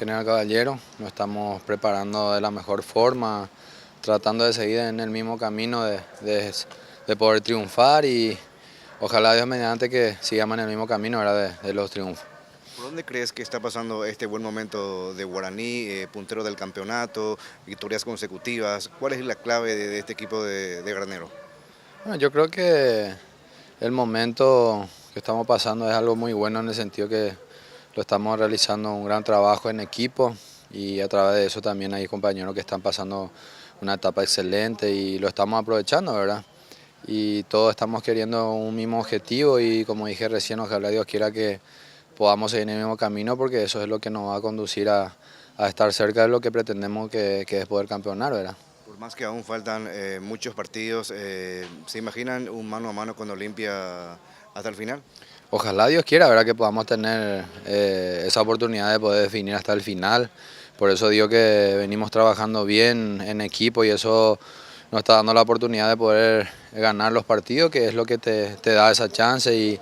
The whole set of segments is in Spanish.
General Caballero, nos estamos preparando de la mejor forma, tratando de seguir en el mismo camino de poder triunfar y ojalá Dios mediante que sigamos en el mismo camino ahora de los triunfos. ¿Por dónde crees que está pasando este buen momento de Guaraní, puntero del campeonato, victorias consecutivas? ¿Cuál es la clave de este equipo de Granero? Bueno, yo creo que el momento que estamos pasando es algo muy bueno en el sentido que lo estamos realizando un gran trabajo en equipo y a través de eso también hay compañeros que están pasando una etapa excelente y lo estamos aprovechando, ¿verdad? Y todos estamos queriendo un mismo objetivo y como dije recién, ojalá Dios quiera que podamos seguir en el mismo camino porque eso es lo que nos va a conducir a estar cerca de lo que pretendemos que es poder campeonar, ¿verdad? Por más que aún faltan muchos partidos, ¿se imaginan un mano a mano con Olimpia hasta el final? Ojalá Dios quiera, ¿verdad? Que podamos tener esa oportunidad de poder definir hasta el final. Por eso digo que venimos trabajando bien en equipo y eso nos está dando la oportunidad de poder ganar los partidos, que es lo que te da esa chance. Y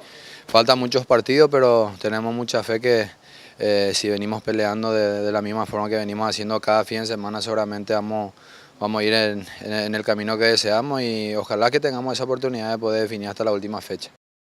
faltan muchos partidos, pero tenemos mucha fe que si venimos peleando de la misma forma que venimos haciendo cada fin de semana, seguramente vamos a ir en el camino que deseamos y ojalá que tengamos esa oportunidad de poder definir hasta la última fecha.